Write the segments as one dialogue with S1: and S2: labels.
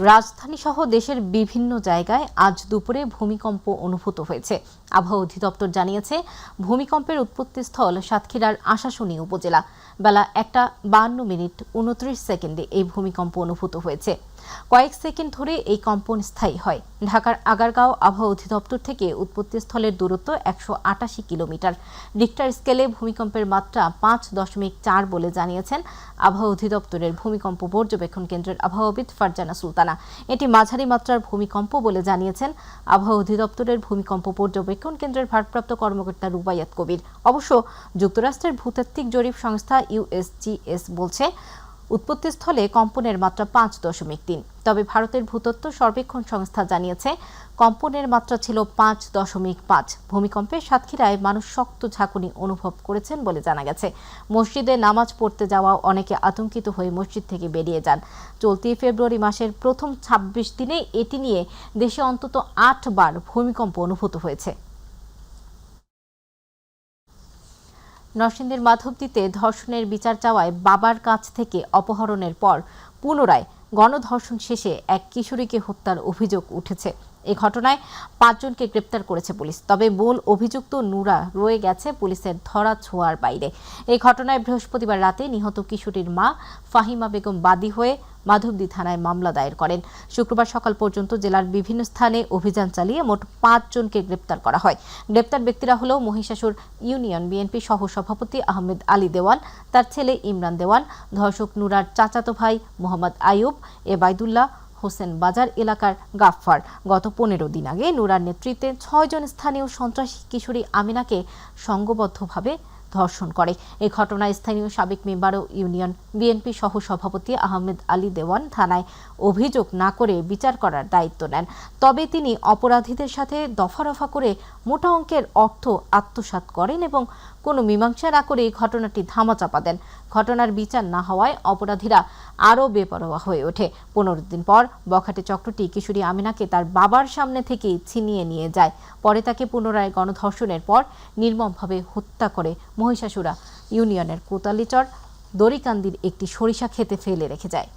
S1: রাজধানী সহ দেশের বিভিন্ন জায়গায় আজ দুপুরে ভূমিকম্প অনুভূত হয়েছে। আবহাওয়া অধিদপ্তর জানিয়েছে, ভূমিকম্পের উৎপত্তিস্থল সাতক্ষীরার আশাশুনি উপজেলা। বেলা 1:52:29 এই ভূমিকম্প অনুভূত হয়েছে। কয়েক সেকেন্ড ধরে এই কম্পন স্থায়ী হয়। ঢাকার আগারগাঁও আবহাওয়া অধিদপ্তর থেকে উৎপত্তিস্থলের দূরত্ব 188 কিলোমিটার। রিক্টার স্কেলে ভূমিকম্পের মাত্রা 5.4 বলে জানিয়েছেন আবহাওয়া অধিদপ্তরের ভূমিকম্প পর্যবেক্ষণ কেন্দ্রের আবহাওয়াবিদ ফারজানা সুলতানা। এটি মাঝারি মাত্রার ভূমিকম্প বলে জানিয়েছেন আবহাওয়া অধিদপ্তরের ভূমিকম্প পর্যবেক্ষণ কেন্দ্রের ভারপ্রাপ্ত কর্মকর্তা রুবাইয়াত কবির। অবশ্য যুক্তরাষ্ট্রের ভূতাত্ত্বিক জরিপ সংস্থা USGS বলছে, উৎপত্তিস্থলে কম্পনের মাত্রা 5.3। তবে ভারতের ভূতত্ত্ব সর্বেক্ষণ সংস্থা জানিয়েছে, কম্পনের মাত্রা ছিল 5.5। ভূমিকম্পে সাতক্ষীরায় মানুষ শক্ত ঝাঁকুনি অনুভব করেছেন বলে জানা গেছে। মসজিদে নামাজ পড়তে যাওয়া অনেকে আতঙ্কিত হয়ে মসজিদ থেকে বেরিয়ে যান। চলতি ফেব্রুয়ারি মাসের প্রথম 26 দিনে এটি নিয়ে দেশে অন্তত 8 বার ভূমিকম্প অনুভূত হয়েছে। নরসিংদীর মাধবদীতে ধর্ষণের বিচার চাওয়ায় বাবার কাছ থেকে অপহরণের পর পুনরায় গণধর্ষণ শেষে এক কিশোরীকে হত্যার অভিযোগ উঠেছে। এই ঘটনায় 5 জনকে গ্রেপ্তার করেছে পুলিশ। তবে মূল অভিযুক্ত নুরা রয়ে গেছে পুলিশের ধরা ছোঁয়ার বাইরে। এই ঘটনায় বৃহস্পতিবার রাতে নিহত কিশোরীর মা ফাহিমা বেগম বাদী হয়ে মাধবদী থানায় মামলা দায়ের করেন। শুক্রবার সকাল পর্যন্ত জেলার বিভিন্ন স্থানে অভিযান চালিয়ে মোট 5 জনকে গ্রেপ্তার করা হয়। গ্রেপ্তার ব্যক্তিরা হল মহিষাসুর ইউনিয়ন বিএনপি সহ সভাপতি আহমেদ আলী দেওয়ান, তার ছেলে ইমরান দেওয়ান, ধর্ষক নুরার চাচাতো ভাই মোহাম্মদ আইয়ুব, এবাইদুল্লাহ হোসেন বাজার এলাকার গাফফার। গত 15 দিন আগে নুরার নেতৃত্বে 6 জন স্থানীয় সন্ত্রাসী কিশোরী আমিনাকে সংঘবদ্ধভাবে ধর্ষণ করে। এই ঘটনায় স্থানীয় সাবেক মেম্বার ও ইউনিয়ন বিএনপি সহ সভাপতি আহমেদ আলী দেওয়ান থানায় অভিযোগ না করে বিচার করার দায়িত্ব নেন। তবে তিনি অপরাধীদের সাথে দফা করে মোটা অঙ্কের অর্থ আত্মসাৎ করেন এবং কোনো মীমাংসা না করে ঘটনাটি ধামাচাপা দেন। ঘটনার বিচার না হওয়ায় অপরাধীরা আরও বেপরোয়া হয়ে ওঠে। 15 দিন পর বখাটে চক্রটি কিশোরী আমিনাকে তার বাবার সামনে থেকেই ছিনিয়ে নিয়ে যায়। পরে তাকে পুনরায় গণধর্ষণের পর নির্মমভাবে হত্যা করে মহিষাসুরা ইউনিয়নের কোতালিচর দড়িকান্দির একটি সরিষা খেতে ফেলে রেখে যায়।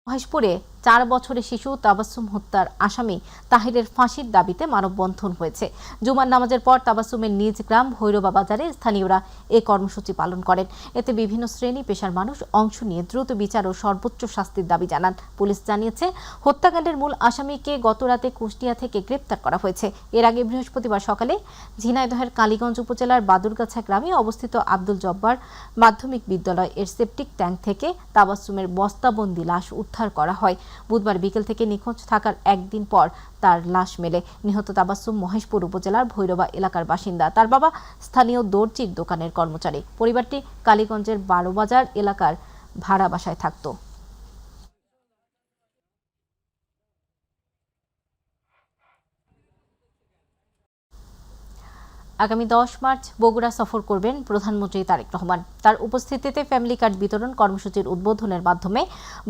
S1: মহেশপুরে 4 বছরের শিশু তাবাসসুম হত্যার আসামি তাহিরের ফাঁসির দাবিতে মানববন্ধন হয়েছে। জুমার নামাজের পর তাবাসসুমের নিজ গ্রাম ভৈরবা বাজারে স্থানীয়রা এই কর্মসূচি পালন করেন। এতে বিভিন্ন শ্রেণী পেশার মানুষ অংশ নিয়ে দ্রুত বিচার ও সর্বোচ্চ শাস্তির দাবি জানান। পুলিশ জানিয়েছে, হত্যাকাণ্ডের মূল আসামিকে গতরাতে কুষ্টিয়া থেকে গ্রেপ্তার করা হয়েছে। এর আগে বৃহস্পতিবার সকালে ঝিনাইদহের কালীগঞ্জ উপজেলার বাদুরগাছা গ্রামে অবস্থিত আব্দুল জব্বার মাধ্যমিক বিদ্যালয় এর সেপটিক ট্যাঙ্ক থেকে তাবাসসুমের বস্তাবন্দি লাশ উদ্ধার করা হয়। বুধবার বিকেল থেকে নিখোঁজ থাকার একদিন পর তার লাশ মেলে। নিহত তাবাসসুম মহেশপুর উপজেলার ভৈরবা এলাকার বাসিন্দা। তার বাবা স্থানীয় দর্জির দোকানের কর্মচারী। পরিবারটি কালীগঞ্জের 12 বাজার এলাকার ভাড়া বাসায় থাকত। আগামী 10 মার্চ বগুড়া সফর করবেন প্রধানমন্ত্রী তারেক রহমান। তার উপস্থিতিতে ফ্যামিলি কার্ড বিতরণ কর্মসূচির উদ্বোধনের মাধ্যমে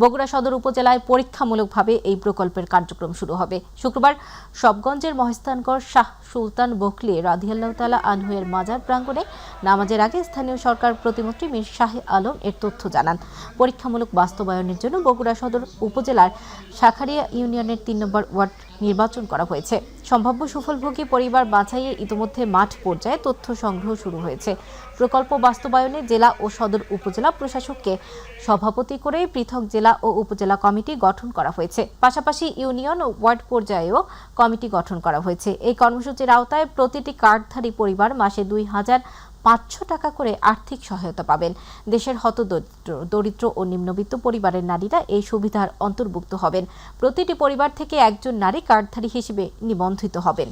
S1: বগুড়া সদর উপজেলায় পরীক্ষামূলকভাবে এই প্রকল্পের কার্যক্রম শুরু হবে। শুক্রবার সবগঞ্জের মহেস্তানগড় শাহ সুলতান বখলি রাদিয়াল্লাহু তাআলা আনহু এর মাজার প্রাঙ্গণে নামাজের আগে স্থানীয় সরকার প্রতিমন্ত্রী মীর শাহে আলম এর তথ্য জানান। পরীক্ষামূলক বাস্তবায়নের জন্য বগুড়া সদর উপজেলার শাখারিয়া ইউনিয়নের 3 নম্বর ওয়ার্ড নির্বাচন করা হয়েছে। সম্ভাব্য সুফলভোগী পরিবার বাছাইয়ে ইতিমধ্যে মাঠ পর্যায়ে তথ্য সংগ্রহ শুরু হয়েছে। প্রকল্প বাস্তবায়নে জেলা ও সদর উপজেলা প্রশাসককে সভাপতি করে পৃথক জেলা ও উপজেলা কমিটি গঠন করা হয়েছে। পাশাপাশি ইউনিয়ন ও ওয়ার্ড পর্যায়েও কমিটি গঠন করা হয়েছে। এই কর্মসূচির আওতায় প্রতিটি কার্ডধারী পরিবার মাসে 2,500 টাকা করে আর্থিক সহায়তা পাবেন। দেশের দরিদ্র ও নিম্নবিত্ত পরিবারের নারীরা এই সুবিধার অন্তর্ভুক্ত হবেন। প্রতিটি পরিবার থেকে একজন নারী কার্ডধারী হিসেবে নিবন্ধিত হবেন।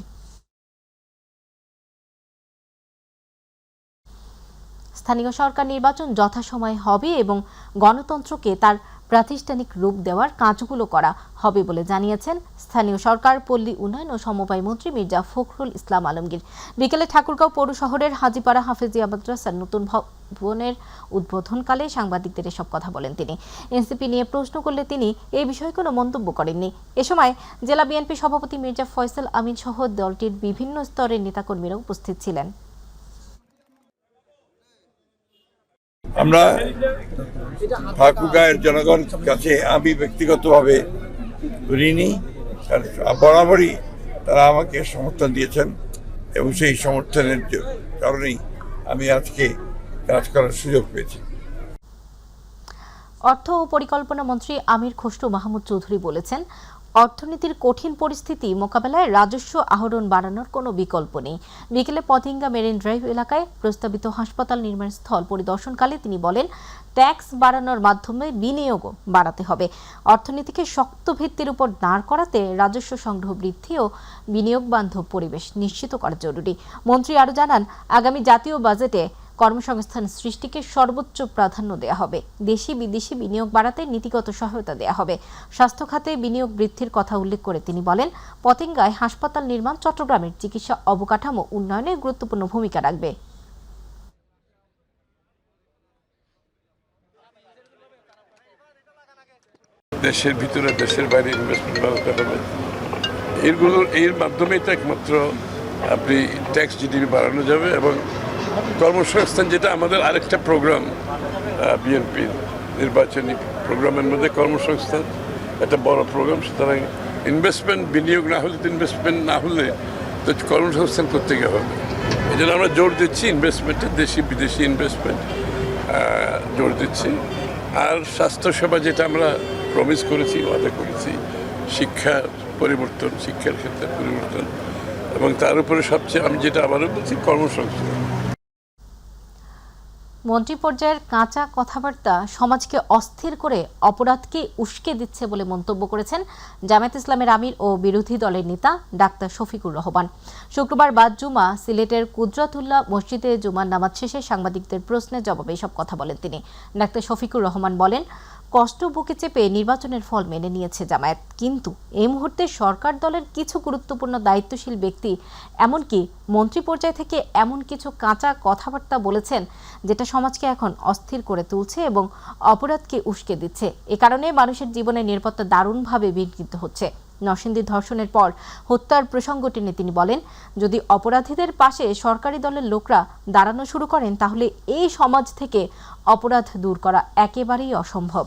S1: স্থানীয় সরকার নির্বাচন যথাসময়ে হবে এবং গণতন্ত্রকে তার প্রাতিষ্ঠানিক রূপ দেওয়ার কাজগুলো করা হবে বলে জানিয়েছেন স্থানীয় সরকার, পল্লী উন্নয়ন ও সমবায় মন্ত্রী মির্জা ফখরুল ইসলাম আলমগীর। বিকেলে ঠাকুরগাঁও পৌর শহরের হাজীপাড়া হাফেজিয়া মাদ্রাসার নতুন ভবনের উদ্বোধনকালে সাংবাদিকদের এসব কথা বলেন তিনি। এনসিপি নিয়ে প্রশ্ন করলে তিনি এই বিষয়ে কোনো মন্তব্য করেননি। এ সময় জেলা বিএনপি সভাপতি মির্জা ফয়সাল আমিন সহ দলটির বিভিন্ন স্তরের নেতাকর্মীরা উপস্থিত ছিলেন।
S2: আমরা ঠাকুরগাঁয়ের জনগণ কাছে আমি ব্যক্তিগতভাবে ঋণী, বরাবরই তারা আমাকে সমর্থন দিয়েছেন এবং সেই সমর্থনের কারণেই আমি আজকে কাজ করার সুযোগ পেয়েছি।
S1: অর্থ ও পরিকল্পনা মন্ত্রী আমির খসরু মাহমুদ চৌধুরী বলেছেন, অর্থনীতির কঠিন পরিস্থিতি মোকাবেলায় রাজস্ব আহরণ বাড়ানোর কোনো বিকল্প নেই। বিকেলে পতেঙ্গা মেরিন ড্রাইভ এলাকায় প্রস্তাবিত হাসপাতাল নির্মাণ স্থল পরিদর্শনকালে তিনি বলেন, ট্যাক্স বাড়ানোর মাধ্যমে বিনিয়োগও বাড়াতে হবে। অর্থনীতিকে শক্ত ভিত্তির উপর দাঁড় করাতে রাজস্ব সংগ্রহ বৃদ্ধি ও বিনিয়োগ বান্ধব পরিবেশ নিশ্চিত করা জরুরি। মন্ত্রী আরও জানান, আগামী জাতীয় বাজেটে কর্মসংস্থান সৃষ্টিকে সর্বোচ্চ প্রাধান্য দেওয়া হবে। দেশি বিদেশি বিনিয়োগ বাড়াতে নীতিগত সহায়তা দেওয়া হবে। স্বাস্থ্য খাতে বিনিয়োগ বৃদ্ধির কথা উল্লেখ করে তিনি বলেন, পতেঙ্গায় হাসপাতাল নির্মাণ চট্টগ্রামের চিকিৎসা অবকাঠামো উন্নয়নে গুরুত্বপূর্ণ ভূমিকা রাখবে।
S3: দেশের ভিতরে দেশের বাইরে ইনভেস্টমেন্ট বাড়াতে হবে। এর মাধ্যমেই তো একমাত্র আপনি ট্যাক্স জিডিপি বাড়ানো যাবে এবং কর্মসংস্থান, যেটা আমাদের আরেকটা প্রোগ্রাম বিএনপির নির্বাচনী প্রোগ্রামের মধ্যে কর্মসংস্থান একটা বড় প্রোগ্রাম। সুতরাং ইনভেস্টমেন্ট বিনিয়োগ না হলে তো ইনভেস্টমেন্ট না হলে তো কর্মসংস্থান করতে গিয়ে হবে। এই জন্য আমরা জোর দিচ্ছি ইনভেস্টমেন্টে, দেশি বিদেশি ইনভেস্টমেন্ট জোর দিচ্ছি। আর স্বাস্থ্যসেবা যেটা আমরা প্রমিস করেছি, ওয়াদা করেছি, শিক্ষার পরিবর্তন, শিক্ষার ক্ষেত্রে পরিবর্তন এবং তার উপরে সবচেয়ে আমি যেটা আবারও বলছি কর্মসংস্থান।
S1: মন্ত্রী পর্যায়ের কাঁচা কথাবার্তা সমাজকে অস্থির করে অপরাধকে উস্কে দিচ্ছে বলে মন্তব্য করেছেন জামায়াত ইসলামের আমির ও বিরোধী দলের নেতা ডাক্তার শফিকুর রহমান। শুক্রবার বাদ জুমা সিলেটের কুদরতুল্লাহ মসজিদে জুমার নামাজ শেষে সাংবাদিকদের প্রশ্নের জবাবে এসব কথা বলেন তিনি। ডাক্তার শফিকুর রহমান বলেন, কষ্ট বুকে চেপে নির্বাচনের ফল মেনে নিয়েছে জামায়াত, কিন্তু এই মুহূর্তে সরকার দলের কিছু গুরুত্বপূর্ণ দায়িত্বশীল ব্যক্তি এমনকি মন্ত্রী পর্যায় থেকে এমন কিছু কাঁচা কথাবার্তা বলেছেন যেটা সমাজকে এখন অস্থির করে তুলছে এবং অপরাধকে উস্কে দিচ্ছে। এ কারণে মানুষের জীবনের নিরাপত্তা দারুণভাবে বিঘ্নিত হচ্ছে। নরসিংদীর ধর্ষণের পর হত্যার প্রসঙ্গ টেনে তিনি বলেন, যদি অপরাধীদের পাশে সরকারি দলের লোকরা দাঁড়ানো শুরু করেন তাহলে এই সমাজ থেকে অপরাধ দূর করা একেবারেই অসম্ভব।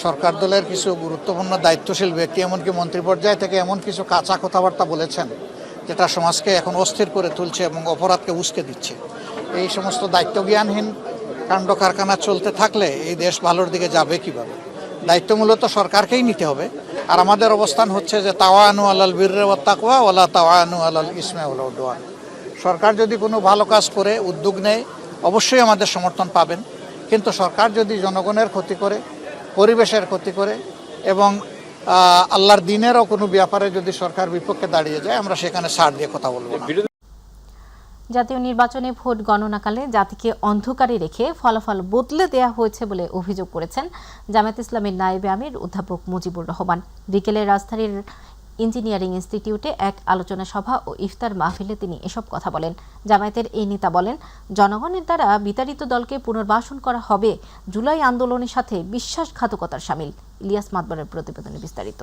S4: সরকার দলের কিছু গুরুত্বপূর্ণ দায়িত্বশীল ব্যক্তি এমনকি মন্ত্রী পর্যায় থেকে এমন কিছু কাঁচা কথাবার্তা বলেছেন যেটা সমাজকে এখন অস্থির করে তুলছে এবং অপরাধকে উস্কে দিচ্ছে। এই সমস্ত দায়িত্বজ্ঞানহীন কাণ্ড কারখানা চলতে থাকলে এই দেশ ভালোর দিকে যাবে কিভাবে? দায়িত্ব মূলত সরকারকেই নিতে হবে। আর আমাদের অবস্থান হচ্ছে যে তাওয়ানু আলাল বিররি ওয়াত তাকওয়া ওয়ালা তাওয়ানু আলাল ইসমি ওয়াল উদওয়ান। সরকার যদি কোনো ভালো কাজ করে উদ্যোগ নেয় অবশ্যই আমাদের সমর্থন পাবেন, কিন্তু সরকার যদি জনগণের ক্ষতি করে, পরিবেশের ক্ষতি করে এবং আল্লাহর দিনেরও কোনো ব্যাপারে যদি সরকার বিপক্ষে দাঁড়িয়ে যায় আমরা সেখানে ছাড় দিয়ে কথা বলবো না।
S1: জাতীয় নির্বাচনে ভোট গণনাকালে জাতিকে অন্ধকারে রেখে ফলাফল বদলে দেয়া হয়েছে বলে অভিযোগ করেছেন জামায়াত ইসলামের নায়েবে আমির অধ্যাপক মুজিবুর রহমান। বিকেলে রাজধানীর ইঞ্জিনিয়ারিং ইনস্টিটিউটে এক আলোচনা সভা ও ইফতার মাহফিলে তিনি এসব কথা বলেন। জামায়াতের এই নেতা বলেন, জনগণের দ্বারা বিতাড়িত দলকে পুনর্বাসন করা হবে জুলাই আন্দোলনের সাথে বিশ্বাসঘাতকতার শামিল। ইলিয়াস মাতবরের প্রতিবেদনে বিস্তারিত।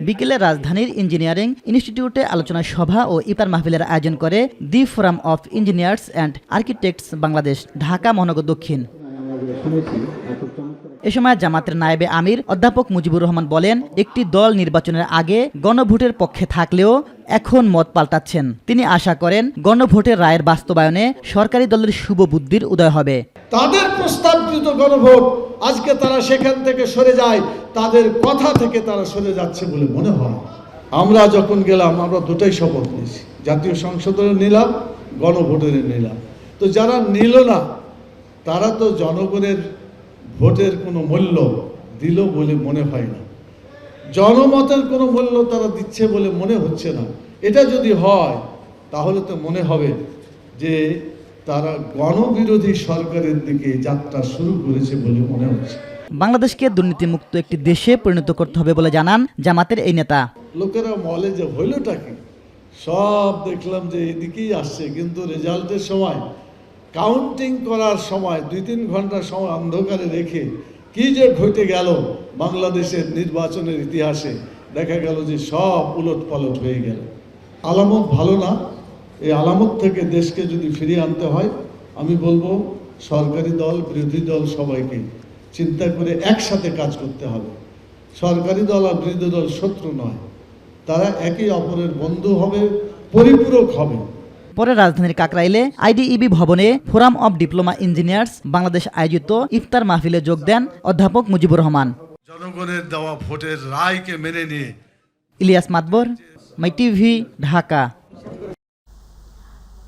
S5: বিকেলে রাজধানীর ইঞ্জিনিয়ারিং ইনস্টিটিউটে আলোচনা সভা ও ইফতার মাহফিলের আয়োজন করে the forum of engineers and architects Bangladesh, Dhaka মহানগর দক্ষিণ। এ সময় জামাতের নায়েবে আমির অধ্যাপক মুজিবুর রহমান বলেন, একটি দল নির্বাচনের আগে গণভোটের পক্ষে থাকলেও এখন মত পাল্টাচ্ছেন। তিনি আশা করেন গণভোটের রায়ের বাস্তবায়নে সরকারি দলের শুভ বুদ্ধির উদয় হবে।
S6: তাদের প্রস্তাবকৃত গণভোট আজকে তারা সেখান থেকে সরে যায়, তাদের কথা থেকে তারা সরে যাচ্ছে বলে মনে হয়। আমরা যখন গেলাম আমরা দুটাই শপথ নিয়েছি, জাতীয় সংসদের নিলাম, গণভোটের নিলাম। তো যারা নিল না তারা তো জনগণের ভোটের কোনো মূল্য দিল বলে মনে হয় না, জনমতের কোনো মূল্য তারা দিচ্ছে বলে মনে হচ্ছে না। এটা যদি হয় তাহলে তো মনে হবে যে তারা গণবিরোধী সরকারের দিকে যাত্রা শুরু করেছে বলে মনে হচ্ছে।
S5: বাংলাদেশকে দুর্নীতিমুক্ত একটি দেশে পরিণত করতে হবে বলে জানান জামাতের এই নেতা।
S6: লোকেরা বলে যে হইলটা কি, সব দেখলাম যে এদিকেই আসছে, কিন্তু রেজাল্টের সময় কাউন্টিং করার সময় 2-3 ঘন্টা সময় অন্ধকারে রেখে কি যে ঘটে গেল বাংলাদেশের নির্বাচনের ইতিহাসে, দেখা গেল যে সব উলট পালট হয়ে গেল। আলামত ভালো না, এই আলামত থেকে দেশকে যদি ফিরিয়ে আনতে হয়, আমি বলবো সরকারি দল, বিরোধী দল সবাইকে চিন্তা করে একসাথে কাজ করতে হবে। সরকারি দল আর বিরোধী দল শত্রু নয়, তারা একে অপরের বন্ধু হবে, পরিপূরক হবে।
S5: পরে রাজধানীর কাকরাইলে আইডিইবি ভবনে forum of diploma engineers Bangladesh আয়োজিত ইফতার মাহফিলে যোগ দেন অধ্যাপক মুজিবুর রহমান।
S6: জনগণের দেওয়া ভোটের রায়কে মেনে নিয়ে।
S5: ইলিয়াস মাতবর, মাই টিভি, ঢাকা।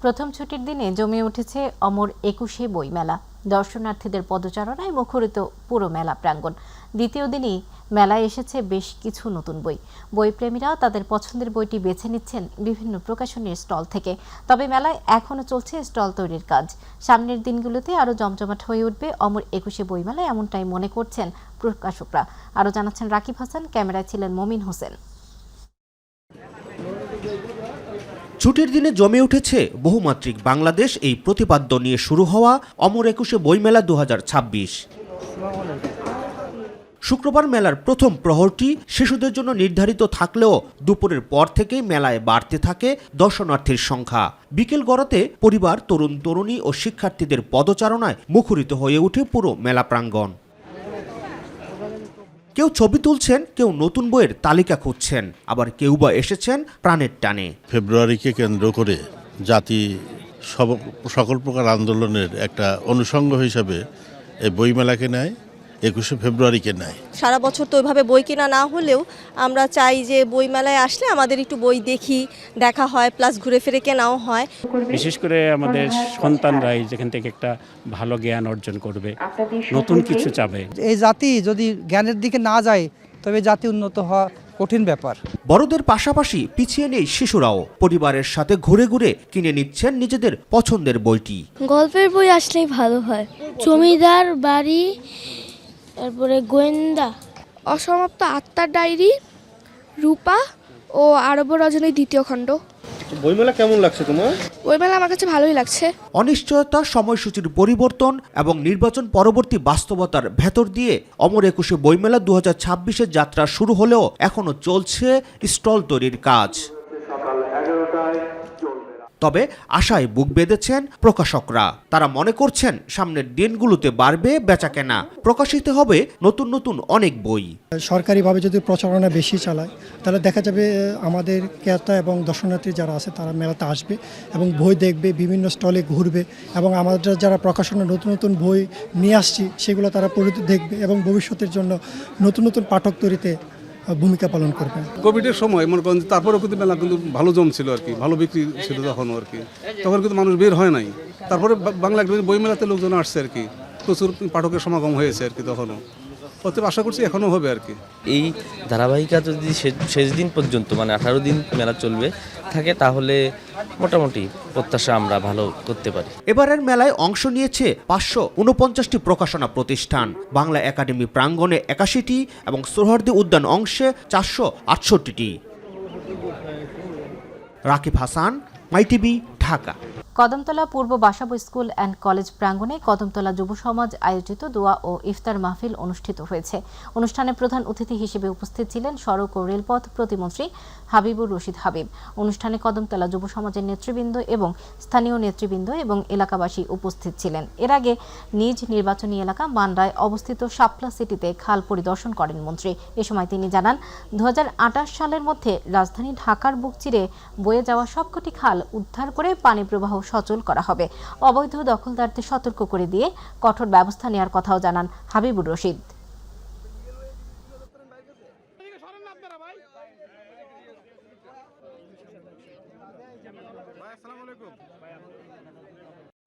S1: প্রথম ছুটির দিনে জমে উঠেছে অমর ২১শে বইমেলা। দর্শনার্থীদের পদচারণায় মুখরিত পুরো মেলা প্রাঙ্গণ। দ্বিতীয় দিনই মেলায় এসেছে বেশ কিছু নতুন বই। বইপ্রেমীরা তাদের পছন্দের বইটি বেছে নিচ্ছেন বিভিন্ন প্রকাশনীর স্টল থেকে। তবে মেলায় এখনও চলছে স্টল তৈরির কাজ। সামনের দিনগুলোতে আরও জমজমাট হয়ে উঠবে অমর ২১শে বইমেলা, এমনটাই মনে করছেন প্রকাশকরা। আরও জানাচ্ছেন রাকিব হাসান, ক্যামেরায় ছিলেন মমিন হোসেন।
S7: ছুটির দিনে জমে উঠেছে বহুমাত্রিক বাংলাদেশ এই প্রতিপাদ্য নিয়ে শুরু হওয়া অমর ২১শে বইমেলা ২০২৬। শুক্রবার মেলার প্রথম প্রহরটি শিশুদের জন্য নির্ধারিত থাকলেও দুপুরের পর থেকেই মেলায় বাড়তে থাকে দর্শনার্থীর সংখ্যা। বিকেল গড়াতে পরিবার, তরুণ তরুণী ও শিক্ষার্থীদের পদচারণায় মুখরিত হয়ে ওঠে পুরো মেলা প্রাঙ্গণ। কেউ ছবি তুলছেন, কেউ নতুন বইয়ের তালিকা খুঁজছেন, আবার কেউ বা এসেছেন প্রাণের টানে।
S8: ফেব্রুয়ারিকে কেন্দ্র করে জাতি সকল প্রকার আন্দোলনের একটা অনুষঙ্গ হিসাবে এই বইমেলাকে নেয়, ২১শে ফেব্রুয়ারিকে নেয়।
S9: সারা বছর তো ওইভাবে বই কেনা না হলেও আমরা চাই যে বইমেলায় আসলে আমাদের একটু বই দেখা হয়, প্লাস ঘুরে ফিরে কেনাও হয়।
S10: বিশেষ করে আমাদের সন্তানরাই যেখান থেকে একটা ভালো জ্ঞান অর্জন করবে, নতুন কিছু চাবে।
S11: এই জাতি যদি জ্ঞানের দিকে না যায় তবে জাতি উন্নত হওয়া কঠিন ব্যাপার।
S7: বড়দের পাশাপাশি পিছিয়ে নেই শিশুরাও। পরিবারের সাথে ঘুরে ঘুরে কিনে নিচ্ছেন নিজেদের পছন্দের বইটি।
S12: গল্পের বই আসলেই ভালো হয়। জমিদার বাড়ি, তারপরে গোয়েন্দা, অসমাপ্ত আত্মার ডায়েরি, রূপা ও আরব রজনীর ২য় খণ্ড।
S13: বইমেলা কেমন লাগছে তোমার?
S12: বইমেলা আমার কাছে ভালোই লাগছে।
S7: অনিশ্চয়তা, সময়সূচির পরিবর্তন এবং নির্বাচন পরবর্তী বাস্তবতার ভেতর দিয়ে অমর ২১শে বইমেলা ২০২৬-এর যাত্রা শুরু হলেও এখনো চলছে স্টল তৈরির কাজ। তবে আশায় বুক বেঁধেছেন প্রকাশকরা। তারা মনে করছেন সামনের দিনগুলোতে বাড়বে বেচাকেনা, প্রকাশিত হবে নতুন নতুন অনেক বই।
S11: সরকারিভাবে যদি প্রচারণা বেশি চালায় তাহলে দেখা যাবে আমাদের ক্রেতা এবং দর্শনার্থী যারা আছে তারা মেলাতে আসবে এবং বই দেখবে, বিভিন্ন স্টলে ঘুরবে এবং আমাদের যারা প্রকাশনা নতুন নতুন বই নিয়ে আসছি সেগুলো তারা পড়ে দেখবে এবং ভবিষ্যতের জন্য নতুন নতুন পাঠক তৈরিতে ভূমিকা পালন করবে।
S13: কোভিডের সময় মনে করেন তারপরেও কিন্তু মেলা কিন্তু ভালো জমছিল আর কি, ভালো বিক্রি ছিল তখনও আর কি। তখন কিন্তু মানুষ বের হয় নাই, তারপরে বাংলা বই মেলাতে লোকজন আসছে আর কি, প্রচুর পাঠকের সমাগম হয়েছে আর কি। তখনও অতএব আশা করছি এখনও হবে আর কি।
S14: এই ধারাবাহিকতা যদি শেষ দিন পর্যন্ত মানে 18 দিন মেলা চলবে থাকে তাহলে মোটামুটি প্রত্যাশা আমরা ভালো করতে পারি।
S7: এবারের মেলায় অংশ নিয়েছে 549টি প্রকাশনা প্রতিষ্ঠান। বাংলা একাডেমি প্রাঙ্গণে 81টি এবং সোহরাওয়ার্দী উদ্যান অংশে 468টি। রাকিব হাসান, মাই TV, Dhaka.
S1: Kadamtala Purba Basabo school and college প্রাঙ্গণে কদমতলা যুব সমাজ আয়োজিত দোয়া ও ইফতার মাহফিল অনুষ্ঠিত হয়েছে। অনুষ্ঠানে প্রধান অতিথি হিসেবে উপস্থিত ছিলেন সড়ক ও রেলপথ প্রতিমন্ত্রী হাবিবুর রশিদ হাবিব। অনুষ্ঠানে কদমতলা যুব সমাজের নেতৃবৃন্দ এবং স্থানীয় নেতৃবৃন্দ এবং এলাকাবাসী উপস্থিত ছিলেন। এর আগে নিজ নির্বাচনী এলাকা মানরায় অবস্থিত শাপলা সিটিতে খাল পরিদর্শন করেন মন্ত্রী। এ সময় তিনি জানান, 2028 সালের মধ্যে রাজধানী ঢাকার বুক চিরে বয়ে যাওয়া সবকটি খাল উদ্ধার করে পানি প্রবাহ সচল করা হবে। অবৈধ দখলদারদের সতর্ক করে দিয়ে কঠোর ব্যবস্থা নেওয়ার কথাও জানান হাবিবুর রশিদ।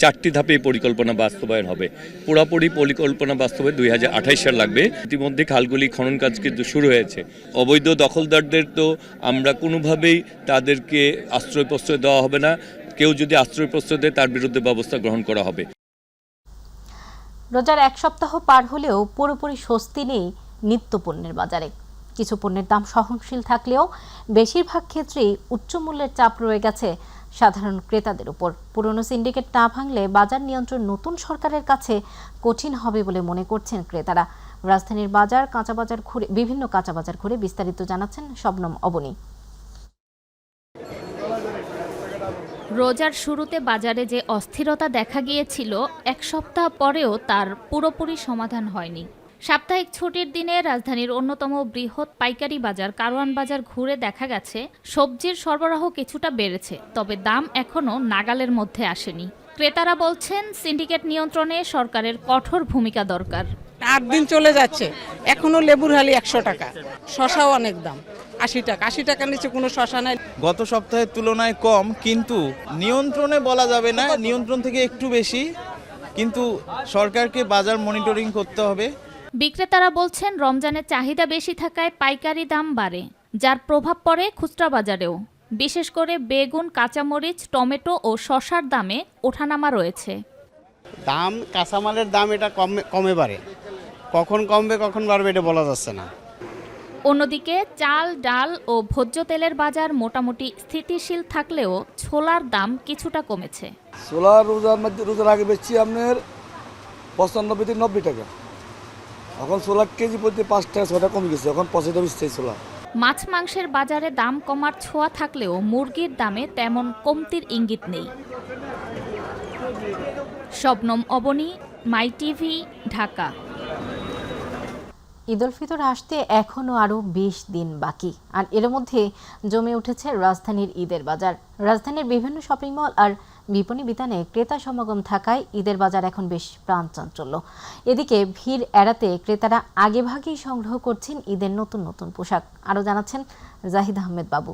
S15: 4টি ধাপে পরিকল্পনা বাস্তবায়ন হবে। পুরোপুরি পরিকল্পনা বাস্তবে 2028 সাল লাগবে। ইতিমধ্যে খালগুলি খনন কাজ কিন্তু শুরু হয়েছে। অবৈধ দখলদারদের তো আমরা কোনোভাবেই তাদেরকে আশ্রয় প্রশ্রয় দেওয়া হবে না। কেউ যদি আশ্রয় প্রশ্রয় দেয় তার বিরুদ্ধে ব্যবস্থা গ্রহণ করা হবে।
S1: রোজার এক সপ্তাহ পার হলেও পুরোপুরি স্বস্তি নেই নিত্য পণ্যের বাজারে। কিছু পণ্যের দাম সহনশীল থাকলেও বেশিরভাগ ক্ষেত্রেই উচ্চ মূল্যের চাপ রয়ে গেছে সাধারণ ক্রেতাদের উপর। পুরনো সিন্ডিকেট না ভাঙলে বাজার নিয়ন্ত্রণ নতুন সরকারের কাছে কঠিন হবে বলে মনে করছেন ক্রেতারা। রাজধানীর বাজার, বিভিন্ন কাঁচা বাজার ঘুরে বিস্তারিত জানাচ্ছেন শবনম অবনী।
S16: রোজার শুরুতে বাজারে যে অস্থিরতা দেখা গিয়েছিল, এক সপ্তাহ পরেও তার পুরোপুরি সমাধান হয়নি। সাপ্তাহিক ছুটির দিনে রাজধানীর অন্যতম বৃহৎ পাইকারি বাজার কারওয়ান বাজার ঘুরে দেখা গেছে সবজির সরবরাহ কিছুটা বেড়েছে, তবে দাম এখনও নাগালের মধ্যে আসেনি। ক্রেতারা বলছেন সিন্ডিকেট নিয়ন্ত্রণে সরকারের কঠোর ভূমিকা দরকার।
S17: 8 দিন চলে যাচ্ছে, এখনো লেবুর হালি 100 টাকা, শশাও অনেক দাম 80 টাকা, 80 টাকার নিচে কোনো শশা নাই।
S18: গত সপ্তাহের তুলনায় কম, কিন্তু নিয়ন্ত্রণে বলা যাবে না, নিয়ন্ত্রণ থেকে একটু বেশি, কিন্তু সরকারকে বাজার মনিটরিং করতে হবে।
S16: বিক্রেতারা বলছেন রমজানের চাহিদা বেশি থাকায় পাইকারি দাম বাড়ে, যার প্রভাব পড়ে খুচরা বাজারেও। বিশেষ করে বেগুন, কাঁচামরিচ, টমেটো ও শসার দামে ওঠানামা রয়েছে।
S19: দাম, কাঁচামালের দাম এটা কমে বাড়ে, কখন কমবে কখন বাড়বে এটা বলা যাচ্ছে না।
S16: অন্যদিকে চাল, ডাল ও ভোজ্য তেলের বাজার মোটামুটি স্থিতিশীল থাকলেও ছোলার দাম কিছুটা কমেছে।
S20: ছোলা রোজার আগে বেচছি আপনার 95 থেকে 90 টাকা, এখন ছোলা কেজি প্রতি 5 টাকা 6 টাকা কমে গেছে, এখন 85 টাকা ছোলা।
S16: মাছ মাংসের বাজারে দাম কমার ছোঁয়া থাকলেও মুরগির দামে তেমন কমতির ইঙ্গিত নেই। শবনম অবনী, মাই টিভি, ঢাকা।
S1: ঈদ উল ফিতর আসতে এখনও আরও 20 দিন বাকি, আর এর মধ্যে জমে উঠেছে রাজধানীর ঈদের বাজার। রাজধানীর বিভিন্ন শপিং মল আর বিপণী বিতানে ক্রেতা সমাগম থাকায় ঈদের বাজার এখন বেশ প্রাণচাঞ্চল্য। এদিকে ভিড় এড়াতে ক্রেতারা আগেভাগেই সংগ্রহ করছেন ঈদের নতুন নতুন পোশাক। আরও জানাচ্ছেন জাহিদ আহমেদ বাবু।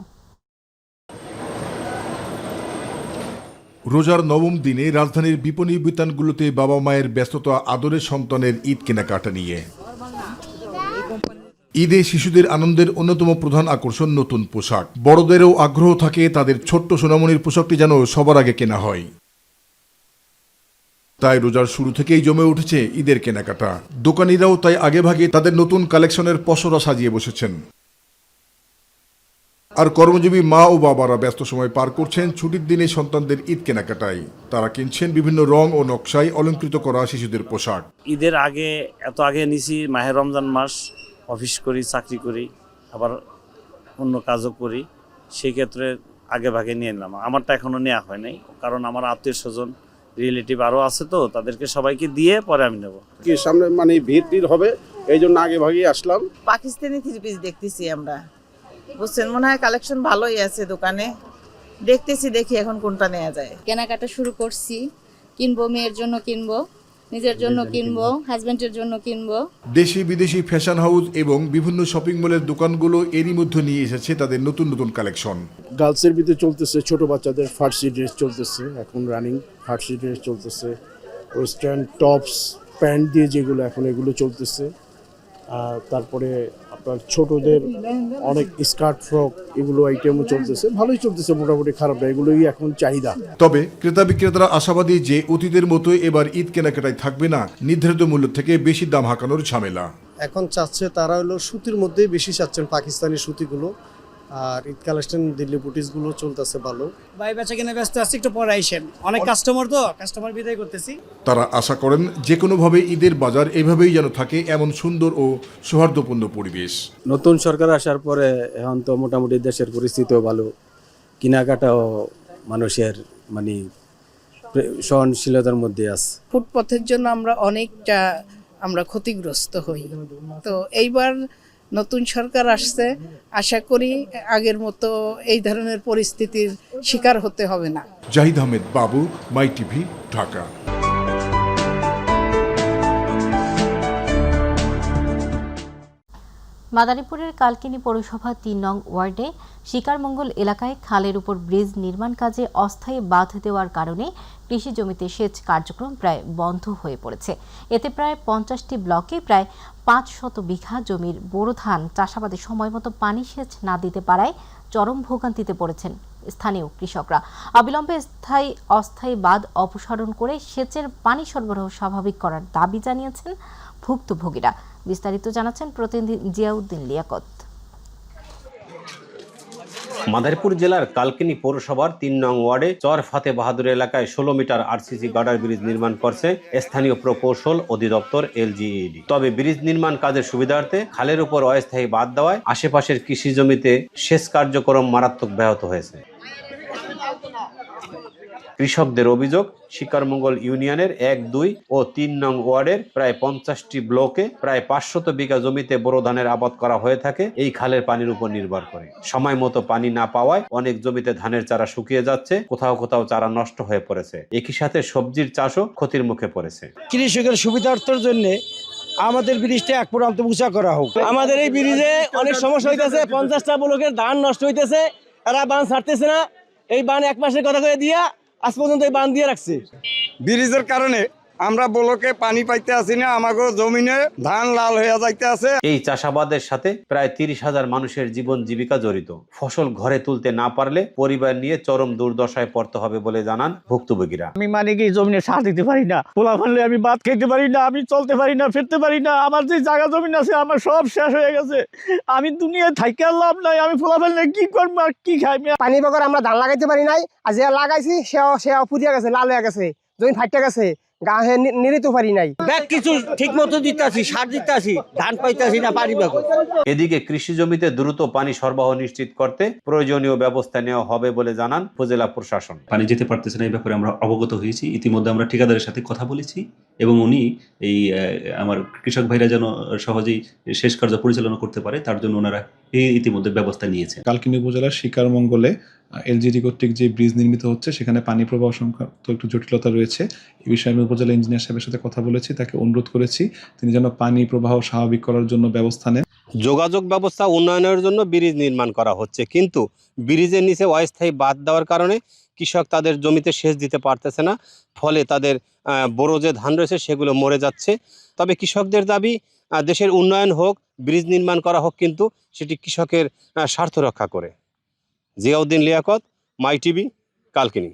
S21: রোজার নবম দিনে রাজধানীর বিপণী বিতানগুলোতে বাবা মায়ের ব্যস্ততা আদরের সন্তানের ঈদ কেনাকাটা নিয়ে। ঈদে শিশুদের আনন্দের অন্যতম প্রধান আকর্ষণ নতুন পোশাক। বড়দেরও আগ্রহ থাকে তাদের ছোট্ট সোনামণির পোশাকটি যেন সবার আগে কেনা হয়। তাই রোজার শুরু থেকেই জমে উঠেছে ঈদের কেনাকাটা। দোকানিরাও তাই আগেভাগে তাদের নতুন কালেকশনের পসরা সাজিয়ে বসেছেন। আর কর্মজীবী মা ও বাবারা ব্যস্ত সময় পার করছেন ছুটির দিনে সন্তানদের ঈদ কেনাকাটায়। তারা কিনছেন বিভিন্ন রং ও নকশায় অলঙ্কৃত করা শিশুদের পোশাক।
S22: ঈদের আগে এত আগে নিছি, মাহে রমজান মাস, অফিস করি, চাকরি করি, আবার অন্য কাজও করি, সেই ক্ষেত্রে আগে ভাগে নিয়ে নিলাম। আমারটা এখনো নেওয়া হয় নাই, কারণ আমার আত্মীয় স্বজন রিলেটিভ আরও আছে, তো তাদেরকে সবাইকে দিয়ে পরে আমি নেব।
S23: কি সামনে মানে ভিড় হবে, এই জন্য আগে ভাগেই আসলাম।
S17: পাকিস্তানি 3 পিস দেখতেছি আমরা, বুঝছেন, মনে হয় কালেকশন ভালোই আছে দোকানে, দেখি এখন কোনটা নেওয়া যায়।
S24: কেনাকাটা শুরু করছি, কিনবো, মেয়ের জন্য কিনবো, নিজের জন্য কিনবো, হাজবেন্ডের জন্য কিনবো।
S21: দেশি বিদেশি ফ্যাশন হাউস এবং বিভিন্ন শপিং মলের দোকানগুলো এরই মধ্যে নিয়ে এসেছে তাদের নতুন নতুন কালেকশন।
S23: গার্লসের ভিতরে চলতেছে ছোট বাচ্চাদের ফার্সি ড্রেস চলতেছে, এখন রানিং ফার্সি ড্রেস চলতেছে, ওয়েস্টার্ন টপস প্যান্ট দিয়ে যেগুলো এখন এগুলো চলতেছে। তারপরে আপনার ছোটদের অনেক স্কার্ট, ফ্রক, এগুলো আইটেমও চলতেছে, ভালোই চলতেছে, মোটামুটি খারাপ না, এগুলোই এখন চাহিদা।
S21: তবে ক্রেতা বিক্রেতারা আশাবাদী যে অতীতের মতোই এবার ঈদ কেনাকাটায় থাকবে না নির্ধারিত মূল্য থেকে বেশি দাম হাঁকানোর ঝামেলা।
S25: এখন চাচ্ছে তারা হলো সুতির মধ্যেই বেশি চাচ্ছেন, পাকিস্তানি সুতিগুলো, আর ঈদ কালেকশন দিল্লি বুটিসগুলো চলতেছে ভালো।
S26: ভাই বেচা কিনে ব্যস্ত আছি, একটু পরে আইসেন, অনেক কাস্টমার, তো কাস্টমার বিদায় করতেছি।
S21: তারা আশা করেন যে কোনোভাবে ঈদের বাজার এভাবেই যেন থাকে এমন সুন্দর ও সৌহার্দ্যপূর্ণ পরিবেশ।
S27: নতুন সরকার আসার পরে এখন তো মোটামুটি দেশের পরিস্থিতিও ভালো, কেনাকাটাও মানুষের মানে সহনশীলতার মধ্যে আছে।
S17: ফুটপথের জন্য আমরা ক্ষতিগ্রস্ত হই, তো এইবার নতুন সরকার আসছে, আশা করি আগের মতো এই ধরনের পরিস্থিতির শিকার হতে হবে না।
S21: জাহিদ আহমেদ বাবু, মাই টিভি, ঢাকা।
S1: মাদারীপুরের কালকিনি পৌরসভা 3 নং ওয়ার্ডে শিকারমঙ্গল এলাকায় খালের উপর ব্রিজ নির্মাণ কাজে অস্থায়ী বাঁধ দেওয়ার কারণে কৃষি জমিতে সেচ কার্যক্রম প্রায় বন্ধ হয়ে পড়েছে। এতে প্রায় 50টি ব্লকে প্রায় 500 বিঘা জমির বোরো ধান চাষাবাদে সময়মতো পানি সেচ না দিতে পারায় চরম ভোগান্তিতে পড়েছেন স্থানীয় কৃষকরা। অবিলম্বে অস্থায়ী বাঁধ অপসারণ করে সেচের পানি সরবরাহ স্বাভাবিক করার দাবি জানিয়েছেন ভুক্তভোগীরা। বিস্তারিত জানাচ্ছেন প্রতিনিধি জিয়াউদ্দিন লিয়াকত।
S28: মাদারীপুর জেলার কালকিনি পৌরসভার 3 নং ওয়ার্ডে চর ফাতে বাহাদুর এলাকায় 16 মিটার আরসিসি গার্ডার ব্রিজ নির্মাণ করছে স্থানীয় প্রকৌশল অধিদপ্তর এলজিইডি। তবে ব্রিজ নির্মাণ কাজের সুবিধার্থে খালের উপর অস্থায়ী বাঁধ দেওয়ায় আশেপাশের কৃষি জমিতে সেচ কার্যক্রম মারাত্মক ব্যাহত হয়েছে। কৃষকদের অভিযোগ, শিকারমঙ্গল ইউনিয়নের ১, ২ ও ৩ নং ওয়ার্ডের প্রায় ৫০টি ব্লকে প্রায় ৫০০ বিঘা জমিতে বোরো ধানের আবাদ করা হয়ে থাকে এই খালের পানির উপর নির্ভর করে। সময় মতো পানি না পাওয়ায় অনেক জমিতে ধানের চারা শুকিয়ে যাচ্ছে, কোথাও কোথাও চারা নষ্ট হয়ে পড়েছে। একই সাথে সবজির চাষও ক্ষতির মুখে পড়েছে।
S27: কৃষকের সুবিধার্থের জন্য আমাদের ব্রিজটা এক পুরান্ত উঁচা করা হোক। আমাদের এই ব্রিজে অনেক সমস্যা হইতেছে, 50টা ব্লকের ধান নষ্ট হইতেছে, এরা বান ছাড়তেছে না। এই বান 1 মাসের কথা করে দিয়া আজ পর্যন্ত এই বান দিয়ে রাখছে।
S2: ব্রিজের কারণে আমরা ব্লকে পানি পাইতে আসি না, আমাকে জমিনে ধান লাল হয়ে যাইতে আছে।
S28: এই চাষাবাদের সাথে প্রায় 30,000 মানুষের জীবন জীবিকা জড়িত। ফসল ঘরে তুলতে না পারলে পরিবার নিয়ে চরম দুর্দশায় পড়তে হবে বলে জানান ভুক্তভোগীরা।
S27: আমি মানে কি জমিনে সার দিতে পারি না, পোলা ফেললে আমি ভাত খেতে পারি না, আমি চলতে পারি না, ফিরতে পারি না। আমার যে জায়গা জমিন আছে আমার সব শেষ হয়ে গেছে। আমি দুনিয়ায় থাইকে লাভ নাই, আমি পোলা ফেললে কি করবো আর কি খাই?
S3: পানি বগর আমরা ধান লাগাইতে পারি নাই, আর যে লাগাইছি সেও পুড়িয়া গেছে, লাল হয়ে গেছে, জমি ফাইটে গেছে, গায়ে নিরিতে পারি নাই।
S27: ব্যাগ কিছু ঠিক মতো দিতে আসি, সার দিতে আসি, ধান পাইতে আসি না পানি ব্যাগ।
S28: এদিকে কৃষি জমিতে দ্রুত পানি সরবরাহ নিশ্চিত করতে প্রয়োজনীয় ব্যবস্থা নেওয়া হবে বলে জানান উপজেলা প্রশাসন।
S4: পানি যেতে পারতেছে না এই ব্যাপারে আমরা অবগত হয়েছি। ইতিমধ্যে আমরা ঠিকাদারের সাথে কথা বলেছি এবং উনি এই আমার কৃষক ভাইরা যেন সহজেই শেষ কার্য পরিচালনা করতে পারে তার জন্য ওনারা ইতিমধ্যে ব্যবস্থা নিয়েছে।
S5: কালকিনি উপজেলার শিকারমঙ্গলে এলজিডি কর্তৃক যে ব্রিজ নির্মিত হচ্ছে সেখানে পানি প্রবাহ সংক্রান্ত একটু জটিলতা রয়েছে। এই বিষয়ে আমি উপজেলা ইঞ্জিনিয়ার সাহেবের সাথে কথা বলেছি, তাকে অনুরোধ করেছি তিনি যেন পানি প্রবাহ স্বাভাবিক করার জন্য ব্যবস্থা নেন।
S28: যোগাযোগ ব্যবস্থা উন্নয়নের জন্য ব্রিজ নির্মাণ করা হচ্ছে, কিন্তু ব্রিজের নিচে অস্থায়ী বাঁধ দেওয়ার কারণে কৃষক তাদের জমিতে সেচ দিতে পারতেছে না, ফলে তাদের বোরো যে ধান রয়েছে সেগুলো মরে যাচ্ছে। তবে কৃষকদের দাবি দেশের উন্নয়ন হোক, ব্রিজ নির্মাণ করা হোক, কিন্তু সেটি কৃষকের স্বার্থ রক্ষা করে। জিয়াউদ্দিন লিয়াকত, মাই টিভি, কালকিনি।